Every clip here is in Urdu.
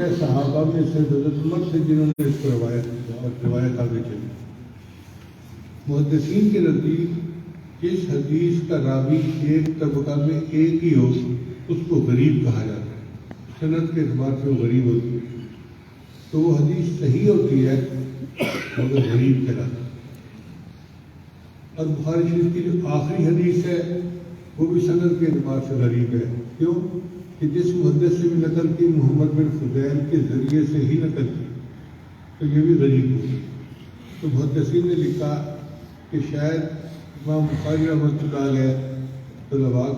ہے صحابہ میں سے حضرت عمر سے جنہوں نے اس کو روایت آگے چلی. محدثین کے نزدیک جس حدیث کا راوی ایک طبقہ میں ایک ہی ہو اس کو غریب کہا جاتا ہے. سند کے اعتبار سے وہ غریب ہوتی ہے تو وہ حدیث صحیح ہوتی ہے مگر غریب کہلاتی ہے. اور بخاری شریف کی جو آخری حدیث ہے وہ بھی سند کے اعتبار سے غریب ہے. کیوں کہ جس محدث سے بھی نقل کی محمد بن فضیل کے ذریعے سے ہی نقل کی تو یہ بھی غریب ہوگی. تو محدثین نے لکھا کہ شاید امام بخاری رحمۃ اللہ علیہ طلباء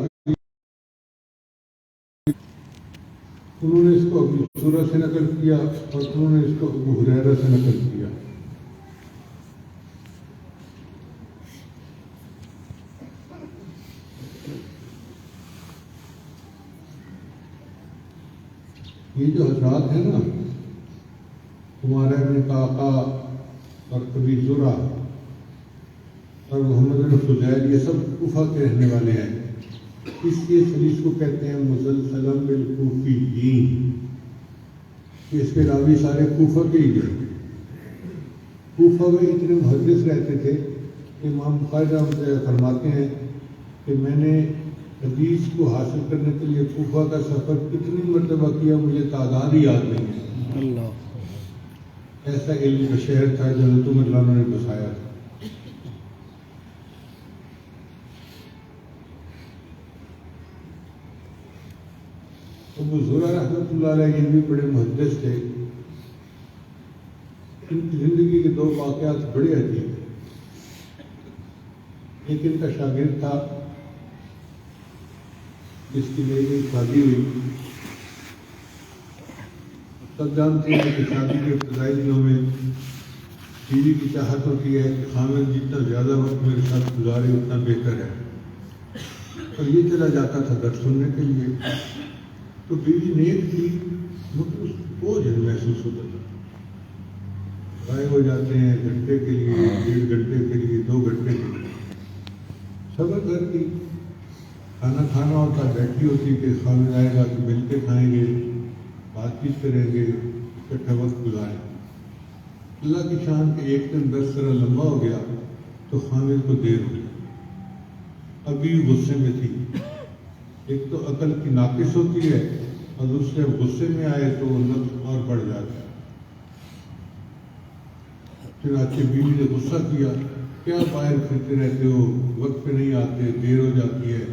انہوں نے اس کو ابو سورہ سے نقل کیا اور انہوں نے اس کو ابو ہریرہ سے نقل کیا. یہ جو حضرات ہیں نا ہمارا ابن قعقاع اور ابی زرع اور محمد بن فضیل یہ سب کوفہ کے رہنے والے ہیں. اس حدیث کو کہتے ہیں مسلسلم بالکوفیین. اس کے راوی سارے کوفہ کے ہی ہیں. کوفہ میں اتنے محدث رہتے تھے کہ امام بخاری رحمۃ اللہ فرماتے ہیں کہ میں نے حدیث کو حاصل کرنے کے لیے کوفہ کا سفر کتنی مرتبہ کیا مجھے تعداد ہی یاد نہیں ہے. اللہ ایسا علم کا شہر تھا جو حضرت عمر رضی نے بسایا تھا. ابو زرع رحمۃ اللہ علیہ یہ بھی بڑے محدث تھے. ان کی زندگی کے دو واقعات بڑے عجیب ہیں. ایک ان کا شاگرد تھا جس کی نئی شادی ہوئی. سب جانتے ہیں کہ شادی کے ابتدائی دنوں میں بیوی کی چاہت ہوتی ہے کہ خامد جتنا زیادہ وقت میرے ساتھ گزارے اتنا بہتر ہے. اور یہ چلا جاتا تھا درس سننے کے لیے. تو بیوی نیک تھی مگر اس کو بوجھ محسوس ہوتا تھا. غائب ہو جاتے ہیں گھنٹے کے لیے 1.5 گھنٹے کے لیے 2 گھنٹے کے لیے. صبر کرتی کھانا کھانا ہوتا بیٹھی ہوتی کہ خامد آئے گا تو مل کے کھائیں گے بات چیت کریں گے اکٹھا وقت گزاریں. اللہ کی شان کے ایک دن درس طرح لمبا ہو گیا تو خامد کو دیر ہو گئی. ابھی غصے میں تھی. ایک تو عقل کی ناقص ہوتی ہے اور دوسرے غصے میں آئے تو وہ لفظ اور بڑھ جاتا ہے. چنانچہ بیوی نے غصہ کیا کیا باہر پھرتے رہتے ہو وقت پہ نہیں آتے دیر ہو جاتی ہے.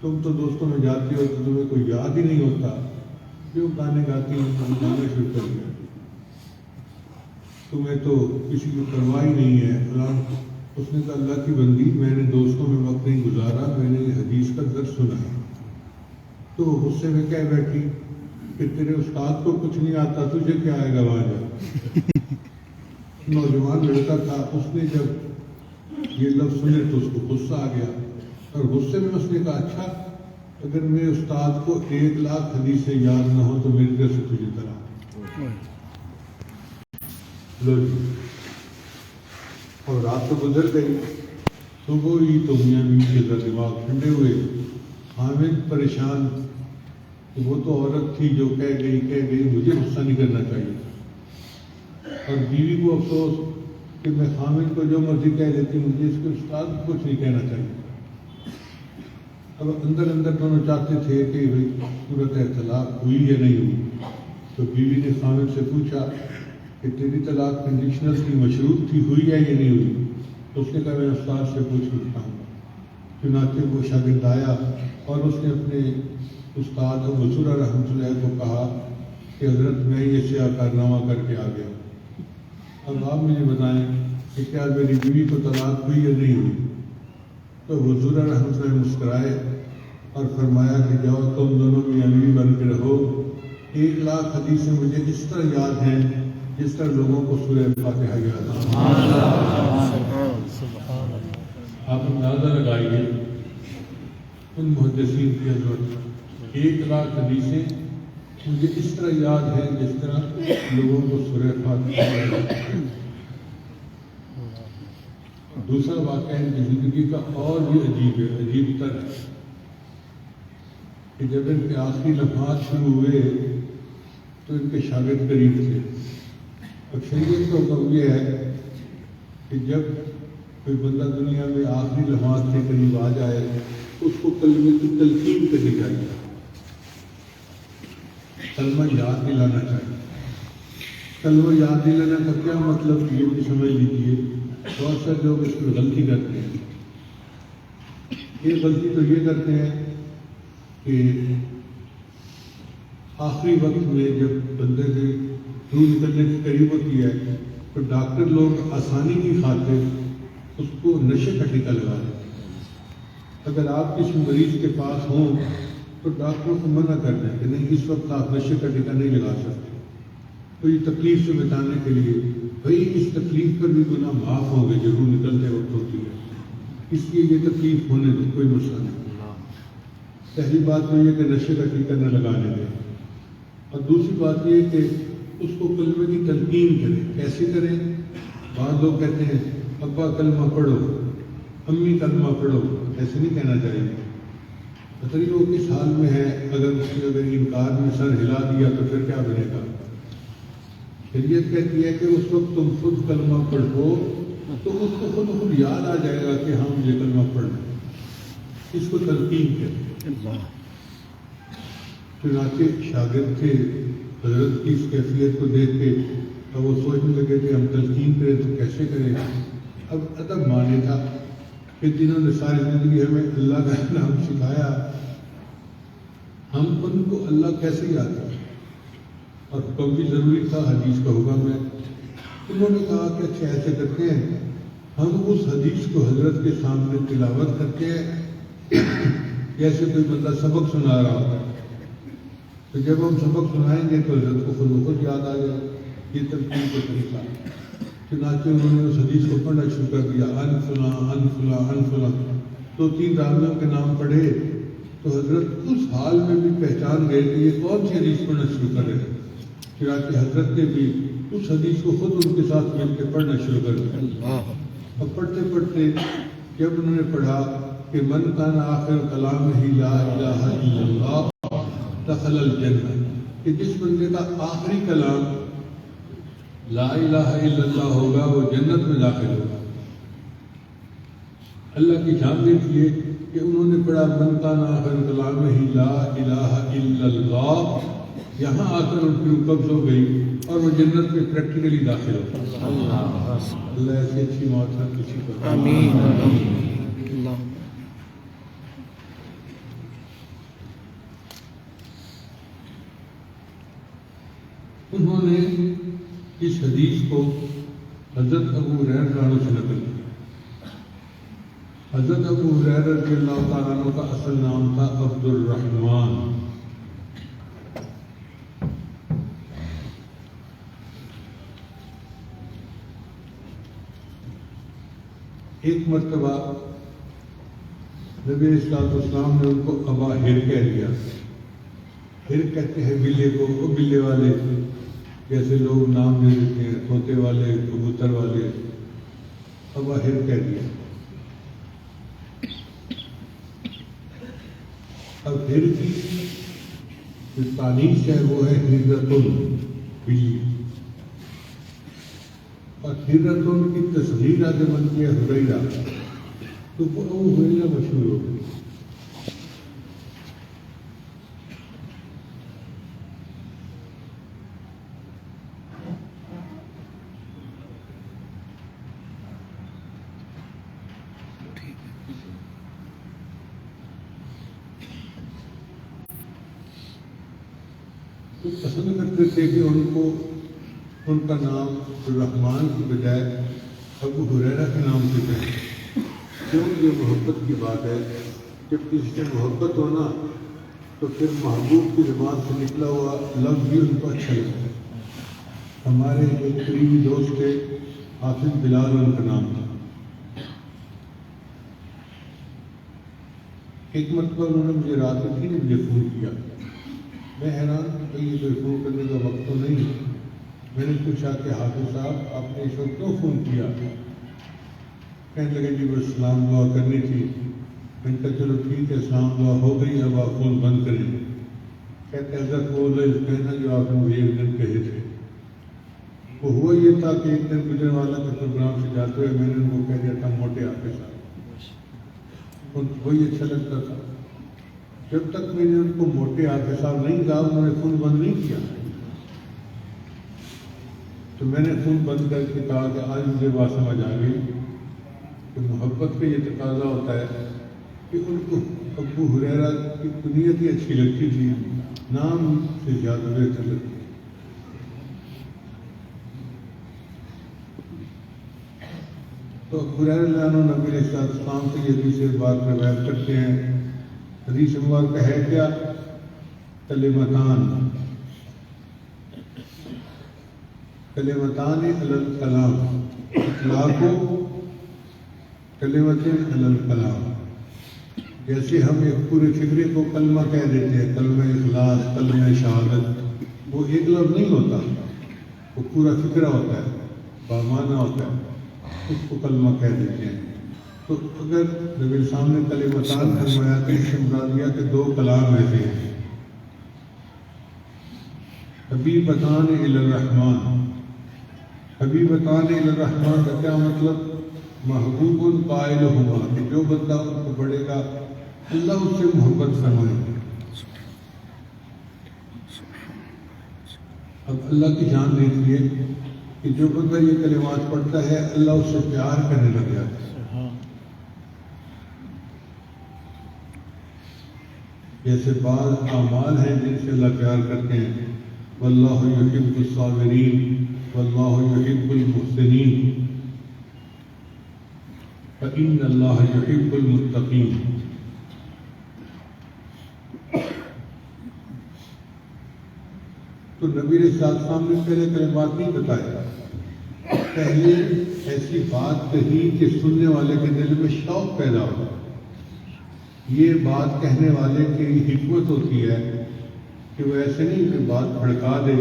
تم تو دوستوں میں جاتے ہو تو تمہیں کوئی یاد ہی نہیں ہوتا. کیوں گانے گاتی ہو گانے شروع کر دیا. تمہیں تو کسی کی پرواہ ہی نہیں ہے فلاں. اس نے کہا اللہ کی بندی میں نے دوستوں میں وقت نہیں گزارا میں نے حدیث کا درس سنا ہے. تو وہ غصے میں کہہ بیٹھی کہ تیرے استاد کو کچھ نہیں آتا تجھے کیا آئے گا وہاں جا. نوجوان لڑکا تھا. اس نے جب یہ لفظ سنے تو اس کو غصہ آ گیا اور غصے میں اس نے کہا اچھا اگر میرے استاد کو 1,00,000 حدیثیں یاد نہ ہو تو میری طرف سے تجھے طلاق. لو جی. اور رات تو گزر گئی. صبح ہی تو میاں بیوی کے دماغ ٹھنڈے ہوئے. حامد پریشان کہ وہ تو عورت تھی جو کہہ گئی مجھے غصہ نہیں کرنا چاہیے. اور بیوی کو افسوس کہ میں حامد کو جو مرضی کہہ دیتی مجھے اس کے استاد کو کچھ نہیں کہنا چاہیے. اب اندر دونوں چاہتے تھے کہ بھائی صورت طلاق ہوئی یا نہیں ہوئی. تو بیوی نے حامد سے پوچھا کہ تیری طلاق کنڈیشنل تھی مشروط تھی ہوئی ہے یا نہیں ہوئی. تو اس نے کہا میں استاد سے پوچھ کے بتاؤں گا. چنانچہ وہ شاگرد آیا اور اس نے اپنے استاد ابو زرع رحمۃ اللہ کو کہا کہ حضرت میں یہ سیاہ کارنامہ کر کے آ گیا. اب آپ مجھے بتائیں کہ کیا میری بیوی کو طلاق ہوئی یا نہیں ہوئی. تو ابو زرع رحمۃ اللہ مسکرائے اور فرمایا کہ جاؤ تم دونوں میاں بیوی بن کے رہو. 1,00,000 حدیثیں مجھے اس طرح یاد ہیں جس طرح لوگوں کو سورہ فاتحہ یاد ہے. آپ اندازہ لگائیے ان محدثین کی عظمت. 1,00,000 حدیثیں مجھے اس طرح یاد ہے جس طرح لوگوں کو سورہ فاتحہ یاد ہے. دوسرا واقعہ ان کی زندگی کا اور بھی عجیب تر ہے کہ جب ان کے آخری لمحات شروع ہوئے تو ان کے شاگرد قریب تھے. اکثریت کا حکم یہ ہے کہ جب کوئی بندہ دنیا میں آخری لمحات کے قریب آ جائے اس کو کلمے کی تلقین کرنی چاہیے، کلمہ یاد دلانا چاہیے. کلمہ یاد دلانا کا کیا مطلب یہ بھی سمجھ لیجیے. بہت سے لوگ اس میں غلطی کرتے ہیں. یہ غلطی تو یہ کرتے ہیں کہ آخری وقت میں جب بندے کے روح نکلنے کے قریب ہوتی ہے تو ڈاکٹر لوگ آسانی کی خاطر اس کو نشے کا ٹیکہ لگا دیتے ہیں. اگر آپ کسی مریض کے پاس ہوں تو ڈاکٹروں کو منع کر دیں کہ نہیں اس وقت آپ نشے کا ٹیکہ نہیں لگا سکتے. تو یہ تکلیف سے بچانے کے لیے بھائی اس تکلیف پر بھی گناہ معاف ہوں گے ضرور نکلتے وقت ہوتی ہے، اس لیے یہ تکلیف ہونے دیں، کوئی مسئلہ نہیں. پہلی بات تو یہ کہ نشے کا ٹیکہ نہ لگانے دیں، اور دوسری بات یہ کہ اس کو کلمے کی تلقین کریں. کیسے کریں؟ بعض لوگ کہتے ہیں ابا کلمہ پڑھو، امی کلمہ پڑھو. ایسے نہیں کہنا چاہیے. پتہ نہیں وہ کس حال میں ہے، اگر انکار میں سر ہلا دیا تو پھر کیا بنے گا. شریعت کہتی ہے کہ اس وقت تم خود کلمہ پڑھو تو اس کو خود یاد آ جائے گا کہ ہم یہ کلمہ پڑھنا. اس کو تلقین کریں. چنانچہ شاگرد تھے، حضرت کی اس کیفیت کو دیکھ کے اب وہ سوچنے لگے کہ ہم تلقین کریں تو کیسے کریں. اب ادب مانے تھا کہ جنہوں نے ساری زندگی ہمیں اللہ کا نام سکھایا، ہم ان کو اللہ کیسے یاد کریں. اور حکم بھی ضروری تھا، حدیث کا حکم ہے. انہوں نے کہا کہ اچھا ایسے کرتے ہیں ہم اس حدیث کو حضرت کے سامنے تلاوت کرتے ہیں جیسے کوئی بندہ سبق سنا رہا ہوتا ہے. تو جب ہم سبق سنائیں گے تو حضرت کو خود بخود یاد آ جائے. یہ تلقین کا طریقہ. چنانچہ انہوں نے اس حدیث کو پڑھنا شروع کر دیا، ان فلاں ان فلاں ان فلاں. 2-3 راویوں کے نام پڑھے تو حضرت اس حال میں بھی پہچان گئے کہ یہ کون سی حدیث پڑھنا شروع کر رہے ہیں. چنانچہ حضرت نے بھی اس حدیث کو خود ان کے ساتھ مل کے پڑھنا شروع کر دیا. اور پڑھتے پڑھتے جب انہوں نے پڑھا کہ من کان آخر کلام ہی لا الہ الا اللہ دخل الجنہ، کہ جس بندے کا آخری کلام لا الہ الا اللہ ہوگا وہ جنت میں داخل ہوگا. اللہ کی جان دیکھیے کہ انہوں نے پڑھا من کان آخر کلام ہی لا الہ الا اللہ، یہاں آ کر ان کی روح قبض ہو گئی اور وہ جنت میں پریکٹیکلی داخل ہو. اللہ ایسی اچھی موت ہر کسی کو آمین. انہوں نے اس حدیث کو حضرت ابو ہریرہ رضی اللہ عنہ سے نقل کیا. حضرت ابو ہریرہ رضی اللہ تعالیٰ عنہ کا اصل نام تھا عبد الرحمن. ایک مرتبہ نبی علیہ السلام نے ان کو ابا ہر کہہ دیا. ہر کہتے ہیں بلے کو، وہ بلے والے جیسے لوگ نام دے دیتے ہیں، طوطے والے، کبوتر والے. ابا ہر کہہ دیا. اب ہر کی جو تانیث ہے وہ ہے ہرۃ بلی، اور ہرۃ کی تصغیر آگے بنتی ہے ہریرہ، تو وہ ہریرہ مشہور ہو گئی. تو پسند کرتے تھے کہ ان کا نام الرحمن کی بجائے ابو ہریرہ کے نام سے کہیں. کیوں؟ یہ محبت کی بات ہے. جب کسی سے محبت ہونا تو پھر محبوب کی زبان سے نکلا ہوا لفظ بھی ان کو اچھا لگتا ہے. ہمارے ایک قریبی دوست تھے حافظ بلال، ان کا نام تھا. ایک مرتبہ انہوں نے مجھے رات میں 3 بجے فون کیا. میں حیران کہ یہ کوئی فون کرنے کا وقت تو نہیں. میں نے پوچھا کہ حافظ صاحب آپ نے اس وقت کیوں فون کیا؟ کہنے لگے جی بس سلام دعا کرنی تھی. میں نے کہا چلو ٹھیک ہے، سلام دعا ہو گئی، اب آپ فون بند کریں. کہتے ہیں حضرت وہ لفظ کہنا جو آپ نے مجھے ایک دن کہے تھے، وہ ہوا یہ تھا کہ ایک دن گجرے والا کے پروگرام سے جاتے ہوئے میں نے ان کو کہہ دیا تھا موٹے حافظ صاحب، ان کو وہی اچھا لگتا تھا۔ جب تک میں نے ان کو موٹے حافظ صاحب نہیں کہا انہوں نے فون بند نہیں کیا، تو میں نے فون بند کر کے کہا کہ آج مجھے بات سمجھ آ گئی کہ محبت کا یہ تقاضا ہوتا ہے کہ ان کو ابو ہریرہ کی کنیت ہی اچھی لگتی تھی، نام سے زیادہ بہتر لگتی تھی۔ تو ابو ہریرہ رضی اللہ عنہ نبی علیہ السلام سے یہ حدیث بات روایت کرتے ہیں۔ حدیث مبارکہ ہے کیا؟ کلمتان علی الکلام، اطلاق کلمت علی الکلام۔ جیسے ہم ایک پورے فکرے کو کلمہ کہہ دیتے ہیں، کلمہ اخلاص، کلمہ شہادت، وہ ایک لفظ نہیں ہوتا، وہ پورا فکرہ ہوتا ہے، بامعنی ہوتا ہے، اس کو کلمہ کہہ دیتے ہیں۔ تو اگر نبی صاحب نے کلمتان فرمایا تو اس سے مراد یہ کہ دو کلام ایسے ہیں، حبیبتان الی الرحمن۔ حبیبتان الی الرحمن کا کیا مطلب؟ محبوب قائلہما، کہ جو بندہ ان کو پڑھے گا اللہ اس سے محبت فرمائے گا۔ اب اللہ کی جان دیکھ لیے کہ جو بندہ یہ کلمات پڑھتا ہے اللہ اس سے پیار کرنے لگ جاتا ہے۔ جیسے بعض اعمال ہیں جن سے اللہ پیار کرتے ہیں، واللہ یحب الصابرین واللہ یحب المحسنین فإن اللہ یحب المتقین۔ تو نبی علیہ السلام نے پہلے کلمات نہیں بتایا، پہلے ایسی بات کہی کہ سننے والے کے دل میں شوق پیدا ہو۔ یہ بات کہنے والے کی حکمت ہوتی ہے کہ وہ ایسے نہیں کہ بات بھڑکا دے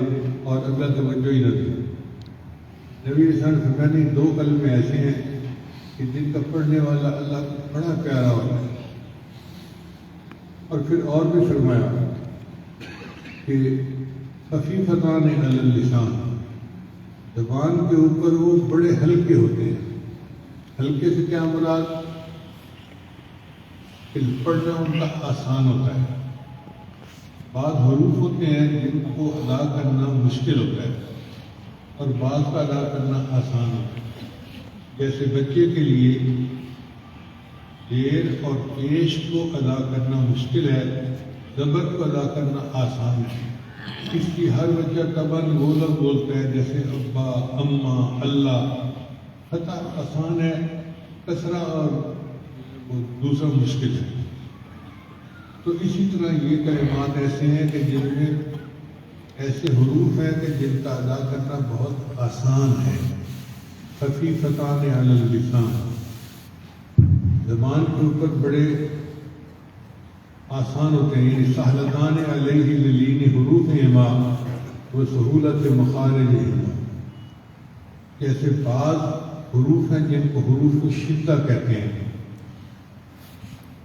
اور اگلا توجہ ہی نہ دے۔ نبی علیہ السلام نے فرمایا نہیں، دو کلمے ایسے ہیں کہ جن کا پڑھنے والا اللہ کو بڑا پیارا ہوتا ہے۔ اور پھر اور بھی فرمایا کہ خفیفتان علی اللسان، زبان کے اوپر وہ بڑے ہلکے ہوتے ہیں۔ ہلکے سے کیا مراد؟ کہ پڑھنا ان کا آسان ہوتا ہے۔ بعض حروف ہوتے ہیں جن کو ادا کرنا مشکل ہوتا ہے اور بعض کا ادا کرنا آسان ہوتا ہے۔ جیسے بچے کے لیے دیر اور پیش کو ادا کرنا مشکل ہے، زبر کو ادا کرنا آسان ہے۔ اس کی ہر بچہ طبعاً وہ لفظ بولتا ہے جیسے ابا، اماں، اللہ، خطا آسان ہے، کسرہ اور دوسرا مشکل ہے۔ تو اسی طرح یہ کلمات ایسے ہیں کہ جن میں ایسے حروف ہیں کہ جن کا ادا کرنا بہت آسان ہے۔ خفیفتان علی اللسان، زبان کے اوپر بڑے آسان ہوتے ہیں، یعنی سہلتان علیہ للین حروفہما وسہولت مخارجہما۔ جیسے بعض حروف ہیں جن کو حروف شدہ کہتے ہیں،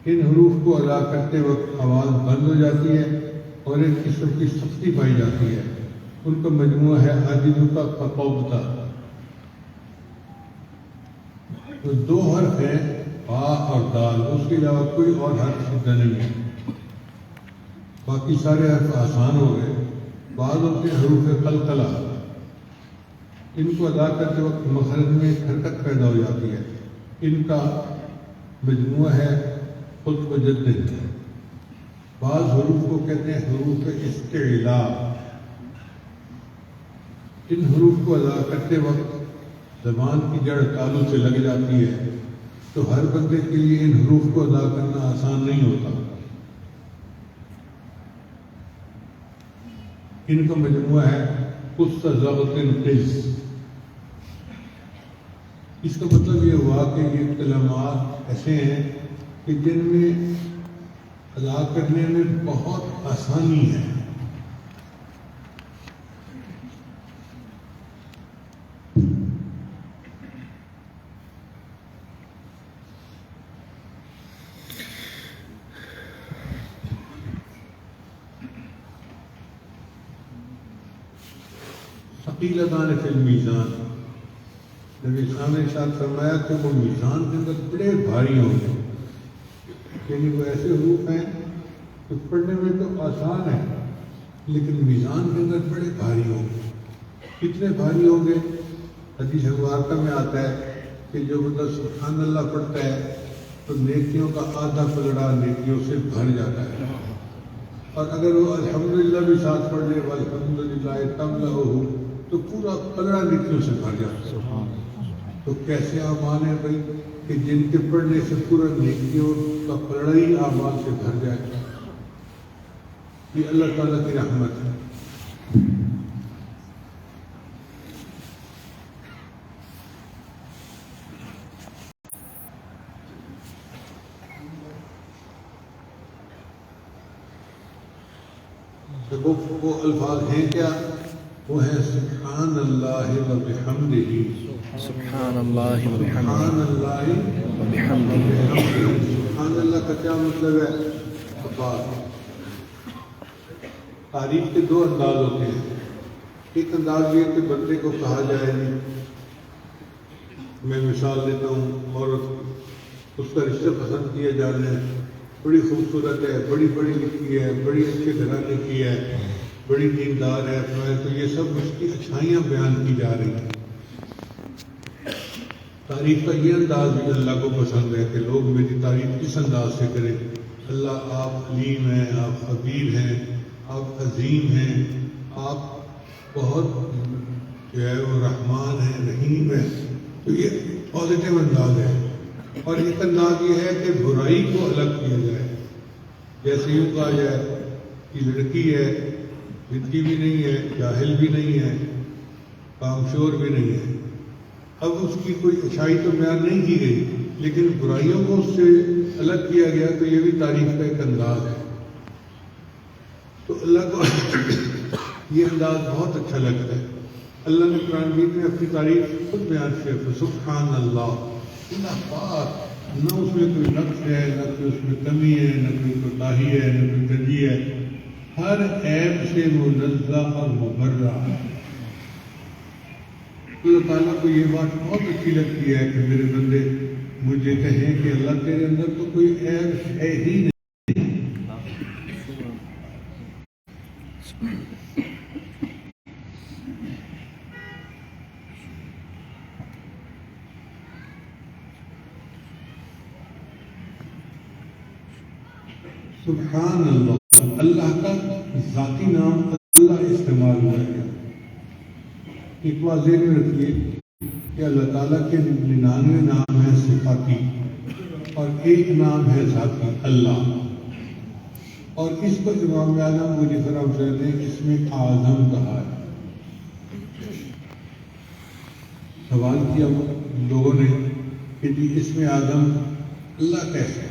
ان حروف کو ادا کرتے وقت آواز بند ہو جاتی ہے اور ایک قسم کی سختی پائی جاتی ہے۔ ان کا مجموعہ ہے عاجزہ فقوبتہ۔ تو دو حرف ہیں، با اور دال، اس کے علاوہ کوئی اور حرف شدہ نہیں ہے، باقی سارے حرف آسان ہو گئے۔ بعض ہوتے ہیں حروف قلقلہ، ان کو ادا کرتے وقت مخرج میں حرکت پیدا ہو جاتی ہے، ان کا مجموعہ ہے خود وجدت۔ بعض حروف کو کہتے ہیں حروف استعلاء، ان حروف کو ادا کرتے وقت زبان کی جڑ تالو سے لگ جاتی ہے، تو ہر بندے کے لیے ان حروف کو ادا کرنا آسان نہیں ہوتا۔ ان کا مجموعہ ہے قص ضغط قز۔ اس کا مطلب یہ ہوا کہ یہ کلمات ایسے ہیں کہ جن میں ادا کرنے میں بہت آسانی ہے۔ ثقیلتان فی المیزان، نبی اسلام نے ارشاد فرمایا کہ وہ میزان کے اندر بڑے بھاری ہوں گے، یعنی وہ ایسے حروف ہیں کہ پڑھنے میں تو آسان ہے لیکن میزان کے اندر بڑے بھاری ہوں گے۔ کتنے بھاری ہوں گے؟ حدیث مبارکہ میں آتا ہے کہ جو بندہ سبحان اللہ پڑھتا ہے تو نیکیوں کا آدھا پلڑا نیکیوں سے بھر جاتا ہے، اور اگر وہ الحمدللہ بھی ساتھ پڑھ لے والحمدللہ تملأہ تو پورا پلڑا نیکیوں سے بھر جاتا ہے۔ تو کیسے اعمال ہیں بھائی کہ جن کے پڑھنے سے پورا نیکیوں کا پلڑا ہی اعمال سے بھر جائے؟ یہ اللہ تعالیٰ کی رحمت ہے۔ وہ الفاظ ہیں کیا؟ وہ ہے سبحان اللہ و بحمدہ، سبحان اللہ و سبحان بحمدہ اللہ و بحمدہ۔ سبحان اللہ کا کیا مطلب ہے؟ الفاظ تعریف کے دو انداز ہوتے ہیں۔ ایک انداز یہ کہ بندے کو کہا جائے نہیں، میں مثال دیتا ہوں، عورت اس کا رشتہ پسند کیا جا رہا ہے، بڑی خوبصورت ہے، بڑی پڑھی لکھی ہے، بڑی اچھے گھرانے کی ہے، بڑی دیندار ہے، تو یہ سب اس کی اچھائیاں بیان کی جا رہی ہیں۔ تعریف کا یہ انداز بھی اللہ کو پسند ہے کہ لوگ میری تعریف کس انداز سے کریں۔ اللہ آپ علیم ہیں، آپ خبیر ہیں، آپ عظیم ہیں، آپ بہت جو ہے وہ رحمان ہیں، رحیم ہیں۔ تو یہ پازیٹیو انداز ہے۔ اور ایک انداز یہ ہے کہ برائی کو الگ کیا جائے، جیسے یوں کہا جائے کہ لڑکی ہے، بدی بھی نہیں ہے، جاہل بھی نہیں ہے، کامشور بھی نہیں ہے۔ اب اس کی کوئی اچھائی تو بیان نہیں کی گئی لیکن برائیوں کو اس سے الگ کیا گیا، تو یہ بھی تعریف کا ایک انداز ہے۔ تو اللہ کو یہ انداز بہت اچھا لگتا ہے۔ اللہ نے قرآن مجید میں اپنی تعریف خود بیان کیا، سبحان اللہ، اللہ پاک، نہ اس میں کوئی نقص ہے، نہ کوئی اس میں کمی ہے، نہ کوئی کوتاہی ہے، نہ کوئی کجی ہے، ہر عیب سے منزہ اور مبرہ ہے۔ اللہ تعالیٰ کو یہ بات بہت اچھی لگتی ہے کہ میرے بندے مجھے کہیں کہ اللہ تیرے اندر تو کوئی عیب ہے ہی نہیں۔ سبحان اللہ، اللہ کا ذاتی نام اللہ استعمال ہوا ہے۔ ایک بات ذہن میں رکھیے کہ اللہ تعالیٰ کے 99 نام ہیں صفاتی اور ایک نام ہے ذاتی اللہ، اور اس کو امام اعظم ابو فرام نے اس میں اعظم کہا ہے۔ سوال کیا لوگوں نے کہ جی اس میں اعظم اللہ کیسے ہے؟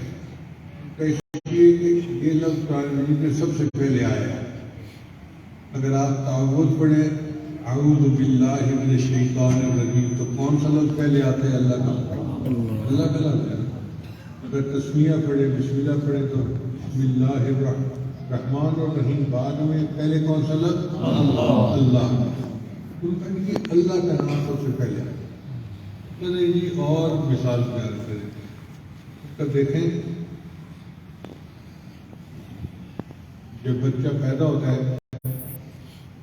یہ لفظ قرآن مجید میں سب سے پہلے آیا ہے۔ اگر آپ تعوذ پڑھیں اعوذ باللہ من الشیطان الرجیم تو کون سا لفظ پہلے آتا ہے؟ اللہ کا، اللہ کا لفظ ہے۔ اگر تسمیہ پڑھیں، بسم اللہ پڑھیں تو بسم اللہ الرحمن الرحیم، بعد میں پہلے کون سا لفظ؟ اللہ۔ کیونکہ یہ اللہ کا نام سب سے پہلے آیا۔ چلیں جی اور مثال بیان کریں۔ تب دیکھیں جب بچہ پیدا ہوتا ہے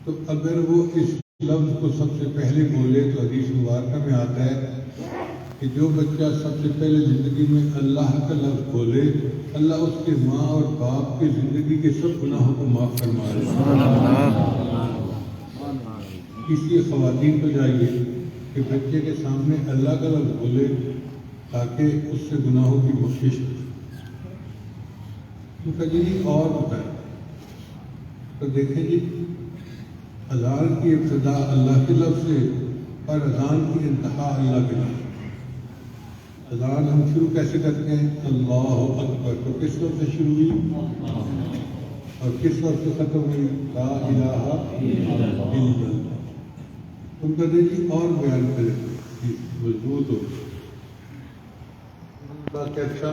تو اگر وہ اس لفظ کو سب سے پہلے بولے تو حدیث مبارکہ میں آتا ہے کہ جو بچہ سب سے پہلے زندگی میں اللہ کا لفظ بولے، اللہ اس کے ماں اور باپ کی زندگی کے سب گناہوں کو معاف فرما دے۔ اس لیے خواتین کو چاہیے کہ بچے کے سامنے اللہ کا لفظ بولے تاکہ اس سے گناہوں کی بخشش ہو۔ تو جی اور بتائیں تو دیکھیں جی، اذان کی ابتدا اللہ کے لفظ سے اور اذان کی انتہا اللہ کے لفظ۔ اذان ہم شروع کیسے کرتے ہیں؟ اللہ اکبر، تو کس وقت سے شروع ہوئی اور کس وقت سے ختم ہوئی؟ لا الہ الا اللہ۔ تم کہتے جی اور بیان کریں مضبوط ہو کہ اچھا،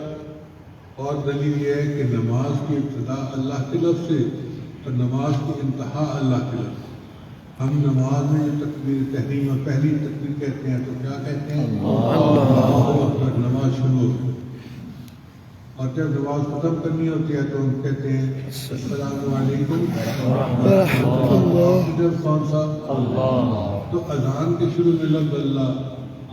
اور دلیل یہ ہے کہ نماز کی ابتدا اللہ کے لفظ سے اور نماز کی انتہا اللہ کے لفظ۔ ہم نماز میں جو تکبیر تحریمہ پہلی تکبیر کہتے ہیں تو کیا کہتے ہیں؟ اللہ اکبر، نماز شروع ہوتی ہے۔ اور جب نماز ختم کرنی ہوتی ہے تو ہم کہتے ہیں السلام علیکم ورحمۃ اللہ۔ جب کون سا؟ تو اذان کے شروع میں لفظ اللہ،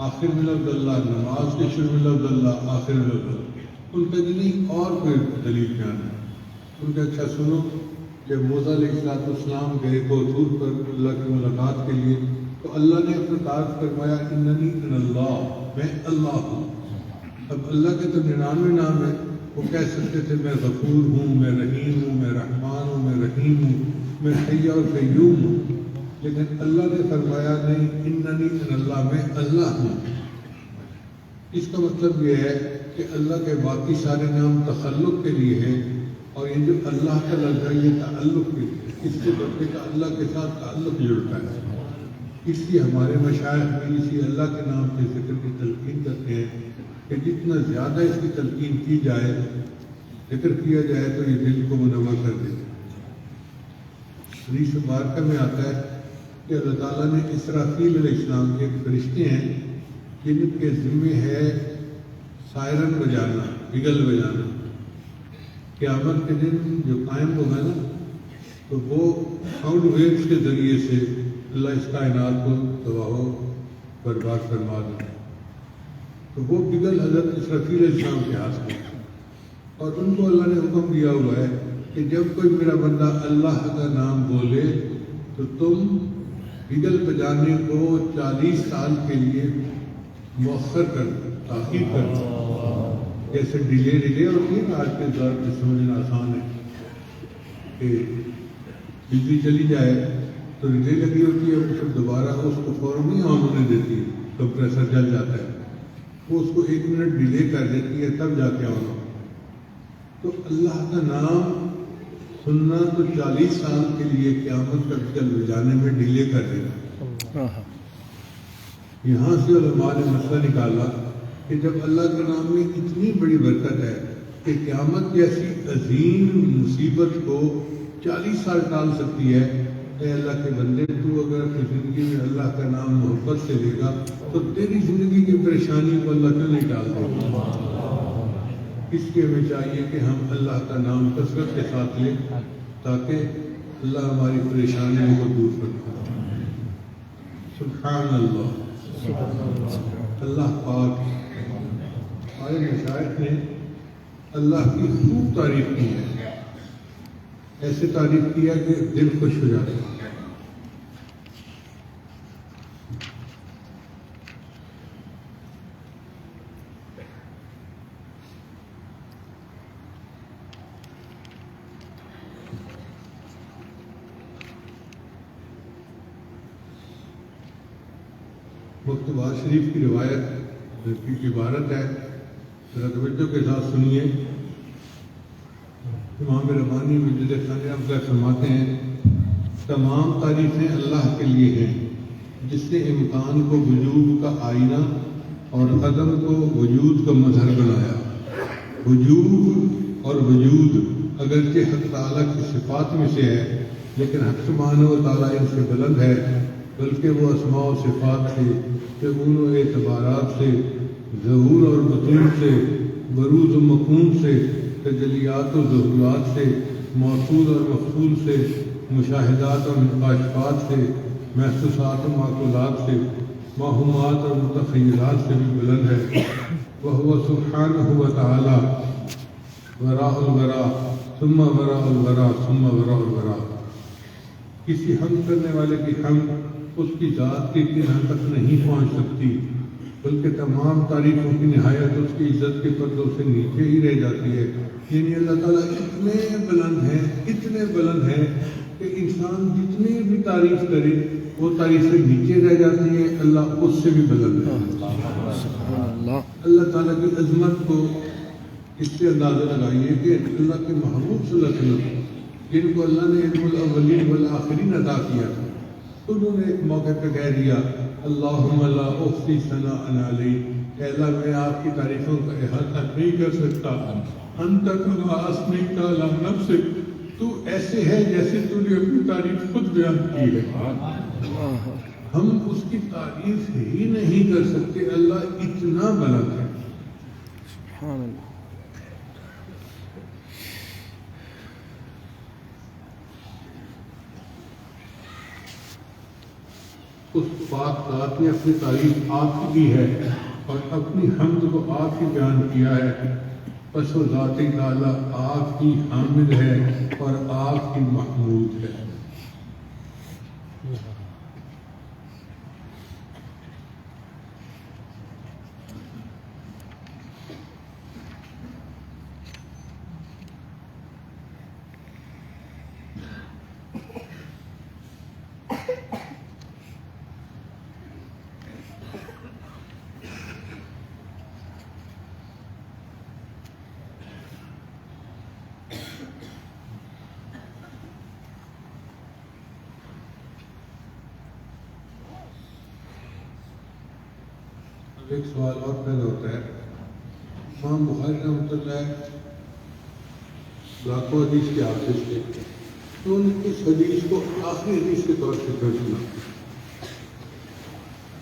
آخر میں لفظ اللہ، نماز کے شروع میں لفظ اللہ، آخر میں لفظ اللہ۔ ان کا نہیں اور کوئی دلیل بیان ہے ان کا؟ اچھا سنو، جب موسیٰ علیہ السلام گئے طور پر اللہ کی ملاقات کے لیے تو اللہ نے اپنا تعارف فرمایا اننی انا اللہ، میں اللہ ہوں۔ اب اللہ کے تو 99 نام ہیں، وہ کہہ سکتے تھے میں غفور ہوں، میں رحیم ہوں، میں رحمان ہوں، میں رحیم ہوں، میں حی اور قیوم ہوں، لیکن اللہ نے فرمایا نہیں اننی انا اللہ، میں اللہ ہوں۔ اس کا مطلب یہ ہے کہ اللہ کے باقی سارے نام تخلق کے لیے ہیں اور یہ جو اللہ کا لفظ ہے یہ تعلق کے لیے، اس سے بندے کا اللہ کے ساتھ تعلق جڑتا ہے۔ اس لیے ہمارے مشائخ بھی اسی اللہ کے نام کے ذکر کی تلقین کرتے ہیں کہ جتنا زیادہ اس کی تلقین کی جائے، ذکر کیا جائے تو یہ دل کو منور کر دیتا ہے۔ حدیث مبارکہ میں آتا ہے کہ اللہ تعالیٰ نے اسرافیل علیہ السلام کے ایک فرشتے ہیں جن کے ذمہ ہے سائرن بجانا، بگل بجانا۔ قیامت کے دن جو قائم ہوگا نا تو وہ ساؤنڈ ویوز کے ذریعے سے اللہ اس کائنات کو تباہ و برباد فرما دے، تو وہ بگل حضرت اسرافیل علیہ السلام کے ہاتھ میں، اور ان کو اللہ نے حکم دیا ہوا ہے کہ جب کوئی میرا بندہ اللہ کا نام بولے تو تم بگل بجانے کو 40 سال کے لیے مؤخر کر دو، تاخیر کر دو۔ جیسے ڈیلے ہوتی ہے نا آج کے دور میں، سمجھنا آسان ہے کہ بجلی چلی جائے تو ڈیلے لگی ہوتی ہے، وہ پھر دوبارہ اس کو فوراً نہیں آن ہونے دیتی، کمپریسر جل جاتا ہے، وہ اس کو 1 منٹ ڈیلے کر دیتی ہے تب جا کے آن ہو۔ تو اللہ کا نام سننا تو 40 سال کے لیے قیامت کا بگل بجانے میں ڈیلے کر دینا۔ یہاں سے علماء نے مسئلہ نکالا کہ جب اللہ کے نام میں اتنی بڑی برکت ہے کہ قیامت جیسی عظیم مصیبت کو 40 سال ٹال سکتی ہے، اے اللہ کے بندے تو اگر اپنی زندگی میں اللہ کا نام محبت سے لے گا تو تیری زندگی کی پریشانی کو اللہ کیوں نہیں ٹال دے گا؟ اس لیے ہمیں چاہیے کہ ہم اللہ کا نام کثرت کے ساتھ لیں تاکہ اللہ ہماری پریشانیوں کو دور فرمائے۔ سبحان اللہ، اللہ پاک۔ ہمارے مشائخ نے اللہ کی خوب تعریف کی ہے، ایسے تعریف کیا کہ دل خوش ہو جاتا ہے۔ مکتبہ شریف کی روایت کی عبارت ہے، ذرا توجہ کے ساتھ سنیے۔ امام ربانی مجد ثانیہ افضل فرماتے ہیں تمام تعریفیں اللہ کے لیے ہیں جس نے امکان کو وجود کا آئینہ اور عدم کو وجود کا مظہر بنایا۔ وجود اور وجود اگرچہ حق تعالیٰ کی صفات میں سے ہے لیکن حق سبحانہ و تعالیٰ ان سے بلند ہے، بلکہ وہ اسماء و صفات سے، شؤون و اعتبارات سے، ظہور اور بطون سے، بروز و مقوم سے، تجلیات و ظہورات سے، موصول اور مفعول سے، مشاہدات اور مکاشفات سے، محسوسات و معقولات سے، موہومات اور متخیلات سے بھی بلند ہے۔ وہو سبحانہ و تعالی وراء الورا ثم وراء الورا ثم وراء الورا۔ کسی حمد کرنے والے کی حمد اس کی ذات کی کنہ تک نہیں پہنچ سکتی، بلکہ تمام تعریفوں کی نہایت اس کی عزت کے پردوں سے نیچے ہی رہ جاتی ہے۔ یعنی اللہ تعالیٰ اتنے بلند ہیں کہ انسان جتنی بھی تعریف کرے وہ تعریف سے نیچے رہ جاتی ہے، اللہ اس سے بھی بلند ہے۔ اللہ تعالیٰ کی عظمت کو اس سے اندازہ لگائیے کہ اللہ کے محبوب صلی اللہ علیہ وسلم جن کو اللہ نے علم الاولین والآخرین عطا کیا تھا، انہوں نے ایک موقع پہ کہہ دیا اللہم لا احصی ثناء علیک، اے اللہ میں آپ کی تعریفوں کا احاطہ نہیں کر سکتا، انت کما اثنیت علی نفسک، تو ایسے ہے جیسے تو نے اپنی تعریف خود بیان کی ہے۔ ہم اس کی تعریف ہی نہیں کر سکتے، اللہ اتنا بلند ہے۔ سبحان اللہ۔ اس پاک ذات نے اپنی تعریف آپ کی کی ہے اور اپنی حمد کو آپ ہی بیان کیا ہے، پس وہ ذات تعالیٰ آپ کی حامد ہے اور آپ کی محمود ہے۔ ایک سوال اور پیدا ہوتا ہے، امام بخاری رحمۃ اللہ لاکھوں حدیث کے حافظ تھے، تو ان نے اس حدیث کو آخری حدیث کے طور سے کر دیا،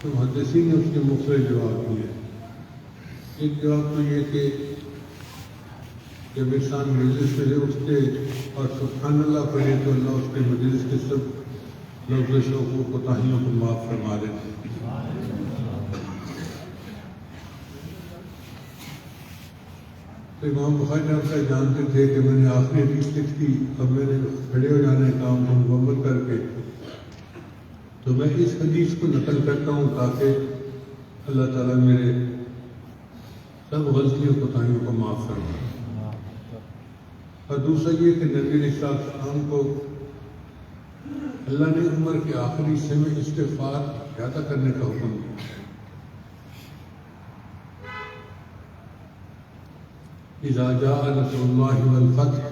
تو محدثین نے اس کے مختلف جواب دیے۔ ایک جواب تو یہ کہ جب انسان مجلس سے اٹھتے اور سبحان اللہ پڑھے تو اللہ اس کے مجلس کے سب لغزشوں کو، کوتاہیوں کو معاف فرما دیتے۔ تو امام بخاری رحمۃ اللہ جانتے تھے کہ میں نے آخری حدیث لکھ دی، اب میں نے کھڑے ہو جانے کام کو مکمل کر کے، تو میں اس حدیث کو نقل کرتا ہوں تاکہ اللہ تعالیٰ میرے سب غلطیوں کوتاہیوں کو معاف فرمائے۔ اور دوسرا یہ کہ نبی علیہ السلام کو اللہ نے عمر کے آخری حصے میں استغفار زیادہ کرنے کا حکم دیا۔ اذا جاء نصر اللہ والفتح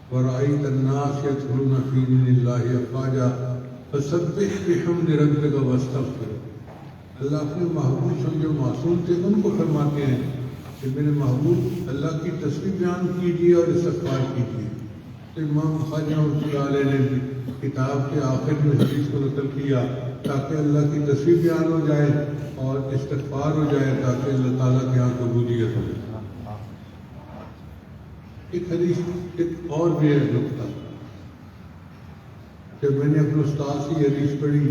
ورأيت الناس يدخلون في دين الله افواجا فسبح بحمد ربك واستغفر۔ اللہ اپنے محبوب سے جو معصوم تھے ان کو فرماتے ہیں کہ میرے محبوب اللہ کی تسبیح بیان کیجیے اور استغفار کیجیے۔ تو امام بخاری رحمۃ اللہ علیہ نے بھی کتاب کے آخر میں حدیث کو نقل کیا تاکہ اللہ کی تسبیح بیان ہو جائے اور استغفار ہو جائے تاکہ اللہ تعالیٰ کے یہاں قبولیت ہو جائے۔ ایک حدیث ایک اور بھی ہے نقطہ، جب میں نے اپنے استاد سے یہ حدیث پڑھی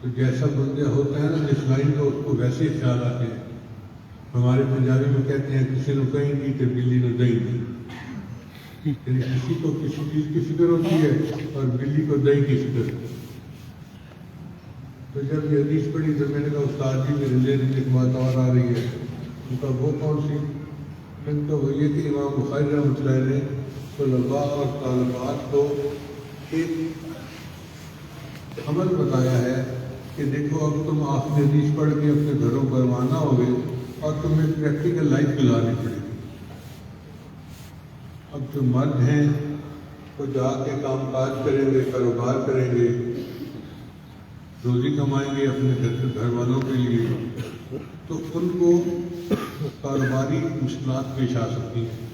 تو جیسا بندہ ہوتا ہے نا جس لائن کا اس کو ویسے ہی خیال آتے ہیں۔ ہمارے پنجابی میں کہتے ہیں کسی نے کہیں گی کہ بلی نے دہی دی، یعنی کسی کو کسی چیز کی فکر ہوتی ہے اور بلی کو دہی کی فکر۔ تو جب یہ حدیث پڑھی تو میں نے کہا استاد جی میرے ذہن میں ایک بات اور آ رہی ہے۔ ان کا وہ کون سی؟ تو وہ یہ کہ امام بخاری رحمۃ اللہ نے طلباء اور طالبات کو ایک عمل بتایا ہے کہ دیکھو اب تم آخری حدیث پڑھ کے اپنے گھروں پر روانہ ہو گئے اور تمہیں پریکٹیکل لائف گزارنی پڑے گی۔ اب جو مرد ہیں وہ جا کے کام کاج کریں گے، کاروبار کریں گے، روزی کمائیں گے اپنے گھر والوں کے لیے، تو ان کو کاروباری مشکلات پیش آ سکتی ہیں،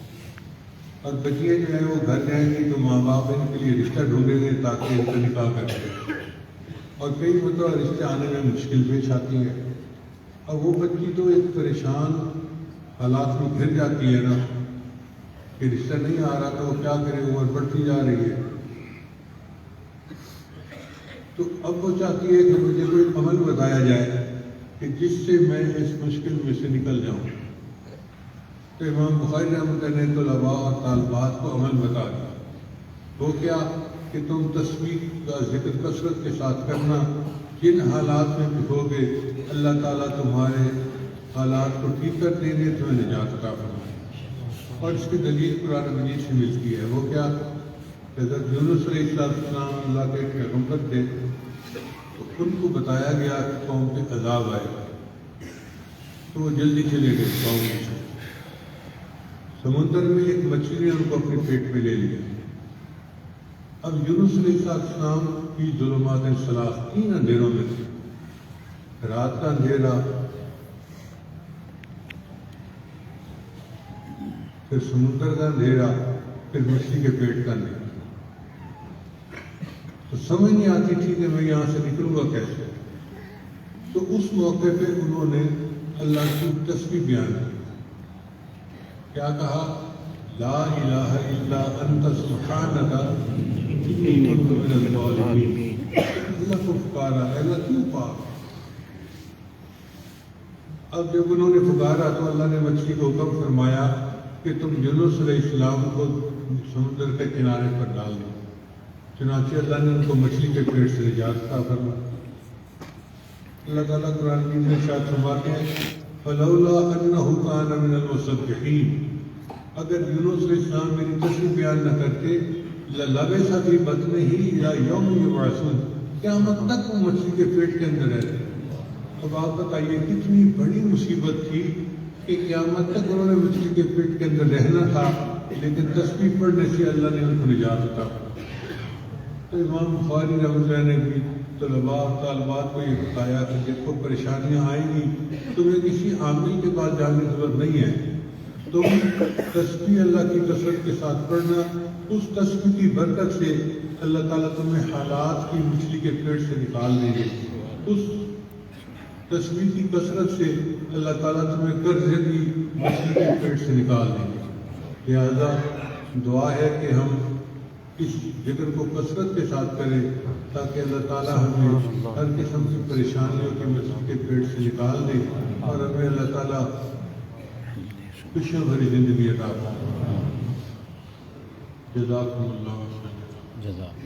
اور بچیاں جو ہیں وہ گھر جائیں گی تو ماں باپ ان کے لیے رشتہ ڈھونڈیں گے تاکہ ان کا نکاح کر سکیں، اور کئی مرتبہ رشتے آنے میں مشکل پیش آتی ہے۔ اب وہ بچی تو ایک پریشان حالات میں گھر جاتی ہے نا کہ رشتہ نہیں آ رہا تو وہ کیا کرے، عمر بڑھتی جا رہی ہے، تو اب وہ چاہتی ہے کہ مجھے کوئی عمل بتایا جائے کہ جس سے میں اس مشکل میں سے نکل جاؤں۔ تو امام بخاری رحمۃ اللہ نے طلباء اور طالبات کو عمل بتا دیا، وہ کیا کہ تم تسبیح کا ذکر کثرت کے ساتھ کرنا، جن حالات میں بھی ہوگے اللہ تعالیٰ تمہارے حالات کو ٹھیک کر دیں گے، تمہیں نجات عطا فرمائے۔ اور اس کی دلیل قرآن مجید سے ملتی ہے، وہ کیا کہ حضرت یونس علیہ السلام اللہ کے پیغمبر تھے، تو ان کو بتایا گیا کہ قوم پہ عذاب آئے گا، تو وہ جلدی چلے گئے قوم سے۔ سمندر میں ایک مچھلی نے ان کو اپنے پیٹ میں لے لیا۔ اب یونس علیہ السلام کی ظلمات ثلاث، 3 اندھیروں میں تھے، رات کا اندھیرا، پھر سمندر کا اندھیرا، پھر مچھلی کے پیٹ کا اندھیرا۔ تو سمجھ نہیں آتی تھی کہ میں یہاں سے نکلوں گا کیسے. تو اس موقع پہ انہوں نے اللہ کی تسبیح بیان کی. کیا کہا؟ لا الہ الا انت سبحانک انی کنت من الظالمین. اللہ کو پکارا، اللہ کیوں پاک. اب جب انہوں نے پکارا تو اللہ نے مچھلی کو حکم فرمایا کہ تم یونس علیہ السلام کو سمندر کے کنارے پر ڈال دو. چنانچہ اللہ نے ان کو مچھلی کے پیٹ سے نجات عطا فرمائی. اللہ تعالیٰ قرآن میں ارشاد فرماتے ہیں فلولا انہ کان من المسبحین. اگر یونس علیہ السلام میری تسبیح بیان نہ کرتے للبث فی بطنہ الی یوم یبعثون، قیامت تک وہ مچھلی کے پیٹ کے اندر رہتے. اب آپ بتائیے کتنی بڑی مصیبت تھی کہ قیامت تک انہوں نے مچھلی کے پیٹ کے اندر رہنا تھا، لیکن تسبیح پڑھنے سے اللہ نے ان کو نجات عطا فرمائی. تو امام بخاری رحمۃ اللہ نے بھی طلباء اور طالبات کو یہ بتایا کہ دیکھو پریشانیاں آئیں گی، تمہیں کسی عامل کے پاس جانے کی ضرورت نہیں ہے. تم تسبیح اللہ کی کثرت کے ساتھ پڑھنا، اس تسبیح کی برکت سے اللہ تعالیٰ تمہیں حالات کی مچھلی کے پیٹ سے نکال دیں گے. اس تسبیح کی کثرت سے اللہ تعالیٰ تمہیں قرضے کی مچھلی کے پیٹ سے نکال دیں گے. لہذا دعا ہے کہ ہم اس ذکر کو کثرت کے ساتھ کریں تاکہ اللہ تعالیٰ ہمیں ہر قسم کی پریشانیوں کی مچھلی کے پیٹ سے نکال دے اور ہمیں اللہ تعالیٰ خوشیاں بھری زندگی عطا فرمائے. جزاکم اللہ خیر. جزاک